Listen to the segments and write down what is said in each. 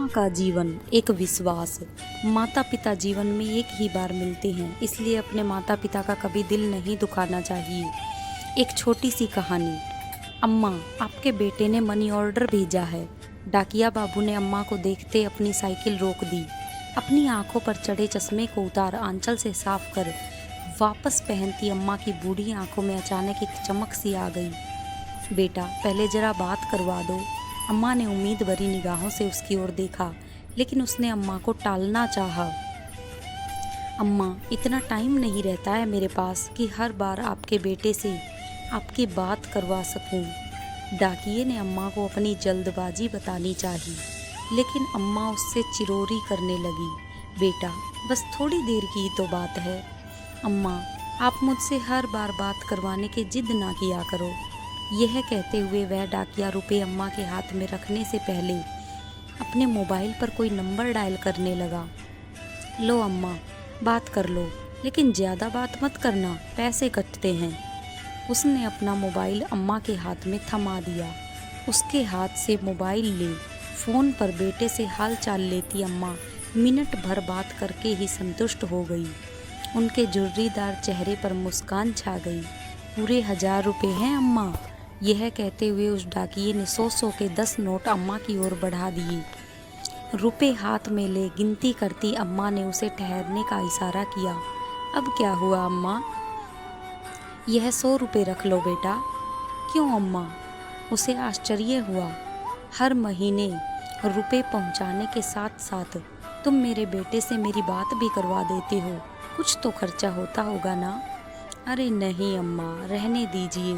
अम्मा का जीवन एक विश्वास। माता पिता जीवन में एक ही बार मिलते हैं, इसलिए अपने माता पिता का कभी दिल नहीं दुखाना चाहिए। एक छोटी सी कहानी। अम्मा, आपके बेटे ने मनी ऑर्डर भेजा है। डाकिया बाबू ने अम्मा को देखते अपनी साइकिल रोक दी। अपनी आंखों पर चढ़े चश्मे को उतार आंचल से साफ कर वापस पहनती अम्मा की बूढ़ी आंखों में अचानक एक चमक सी आ गई। बेटा, पहले जरा बात करवा दो। अम्मा ने उम्मीद भरी निगाहों से उसकी ओर देखा, लेकिन उसने अम्मा को टालना चाहा। अम्मा, इतना टाइम नहीं रहता है मेरे पास कि हर बार आपके बेटे से आपकी बात करवा सकूं। डाकिये ने अम्मा को अपनी जल्दबाजी बतानी चाहिए, लेकिन अम्मा उससे चिरोरी करने लगी। बेटा, बस थोड़ी देर की तो बात है। अम्मा, आप मुझसे हर बार बात करवाने की जिद ना किया करो। यह कहते हुए वह डाकिया रुपए अम्मा के हाथ में रखने से पहले अपने मोबाइल पर कोई नंबर डायल करने लगा। लो अम्मा, बात कर लो, लेकिन ज़्यादा बात मत करना, पैसे कटते हैं। उसने अपना मोबाइल अम्मा के हाथ में थमा दिया। उसके हाथ से मोबाइल ले फ़ोन पर बेटे से हाल चाल लेती अम्मा मिनट भर बात करके ही संतुष्ट हो गई। उनके झुर्रीदार चेहरे पर मुस्कान छा गई। पूरे 1000 रुपये हैं अम्मा। यह कहते हुए उस डाकिये ने 100 के 10 नोट अम्मा की ओर बढ़ा दिए। रुपए हाथ में ले गिनती करती अम्मा ने उसे ठहरने का इशारा किया। अब क्या हुआ अम्मा? यह 100 रुपये रख लो बेटा। क्यों अम्मा? उसे आश्चर्य हुआ। हर महीने रुपए पहुंचाने के साथ साथ तुम मेरे बेटे से मेरी बात भी करवा देते हो, कुछ तो खर्चा होता होगा ना? अरे नहीं अम्मा, रहने दीजिए।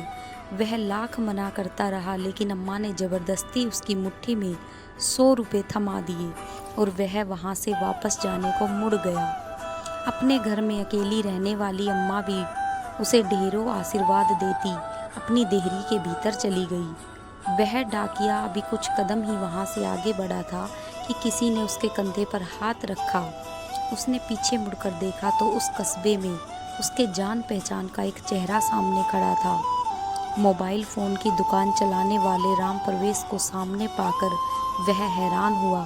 वह लाख मना करता रहा, लेकिन अम्मा ने ज़बरदस्ती उसकी मुट्ठी में 100 रुपये थमा दिए और वह वहाँ से वापस जाने को मुड़ गया। अपने घर में अकेली रहने वाली अम्मा भी उसे ढेरों आशीर्वाद देती अपनी देहरी के भीतर चली गई। वह डाकिया अभी कुछ कदम ही वहाँ से आगे बढ़ा था कि किसी ने उसके कंधे पर हाथ रखा। उसने पीछे मुड़कर देखा तो उस कस्बे में उसके जान पहचान का एक चेहरा सामने खड़ा था। मोबाइल फ़ोन की दुकान चलाने वाले राम परवेश को सामने पाकर वह हैरान हुआ।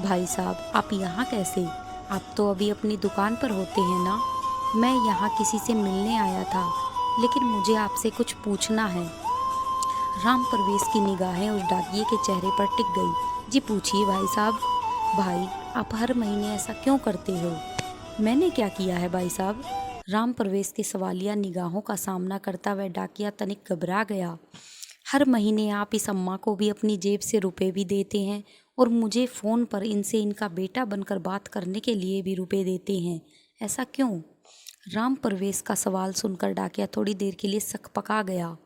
भाई साहब, आप यहाँ कैसे? आप तो अभी अपनी दुकान पर होते हैं ना? मैं यहाँ किसी से मिलने आया था, लेकिन मुझे आपसे कुछ पूछना है। राम परवेश की निगाहें उस डाकिये के चेहरे पर टिक गई। जी पूछिए भाई साहब। भाई, आप हर महीने ऐसा क्यों करते हो? मैंने क्या किया है भाई साहब? राम परवेश की सवालिया निगाहों का सामना करता वह डाकिया तनिक घबरा गया। हर महीने आप इस अम्मा को भी अपनी जेब से रुपए भी देते हैं और मुझे फ़ोन पर इनसे इनका बेटा बनकर बात करने के लिए भी रुपए देते हैं, ऐसा क्यों? राम परवेश का सवाल सुनकर डाकिया थोड़ी देर के लिए सकपका गया,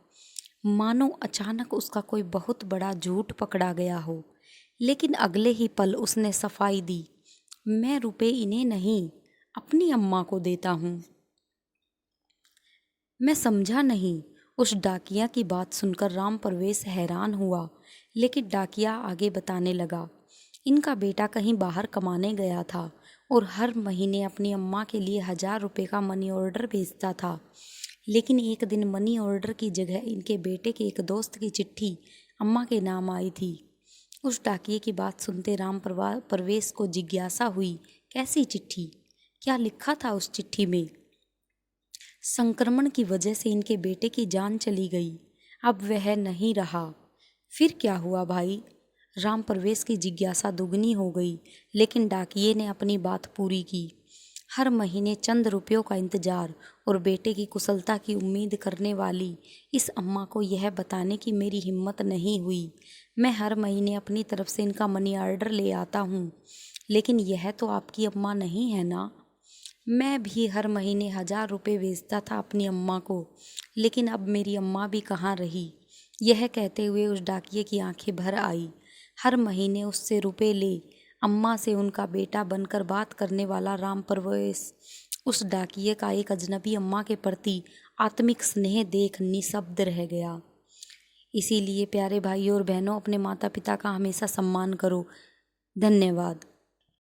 मानो अचानक उसका कोई बहुत बड़ा झूठ पकड़ा गया हो। लेकिन अगले ही पल उसने सफाई दी। मैं रुपए इन्हें नहीं, अपनी अम्मा को देता हूँ। मैं समझा नहीं। उस डाकिया की बात सुनकर राम परवेश हैरान हुआ, लेकिन डाकिया आगे बताने लगा। इनका बेटा कहीं बाहर कमाने गया था और हर महीने अपनी अम्मा के लिए 1000 रुपये का मनी ऑर्डर भेजता था। लेकिन एक दिन मनी ऑर्डर की जगह इनके बेटे के एक दोस्त की चिट्ठी अम्मा के नाम आई थी। उस डाकिये की बात सुनते राम परवेश को जिज्ञासा हुई। कैसी चिट्ठी? क्या लिखा था उस चिट्ठी में? संक्रमण की वजह से इनके बेटे की जान चली गई, अब वह नहीं रहा। फिर क्या हुआ भाई? राम परवेश की जिज्ञासा दुगनी हो गई, लेकिन डाकिये ने अपनी बात पूरी की। हर महीने चंद रुपयों का इंतजार और बेटे की कुशलता की उम्मीद करने वाली इस अम्मा को यह बताने की मेरी हिम्मत नहीं हुई। मैं हर महीने अपनी तरफ से इनका मनी ऑर्डर ले आता हूँ, लेकिन यह तो आपकी अम्मा नहीं है ना? मैं भी हर महीने 1000 रुपये भेजता था अपनी अम्मा को, लेकिन अब मेरी अम्मा भी कहाँ रही? यह कहते हुए उस डाकिये की आंखें भर आई। हर महीने उससे रुपए ले अम्मा से उनका बेटा बनकर बात करने वाला राम परवेश उस डाकिये का एक अजनबी अम्मा के प्रति आत्मिक स्नेह देख निशब्द रह गया। इसीलिए प्यारे भाइयों और बहनों, अपने माता पिता का हमेशा सम्मान करो। धन्यवाद।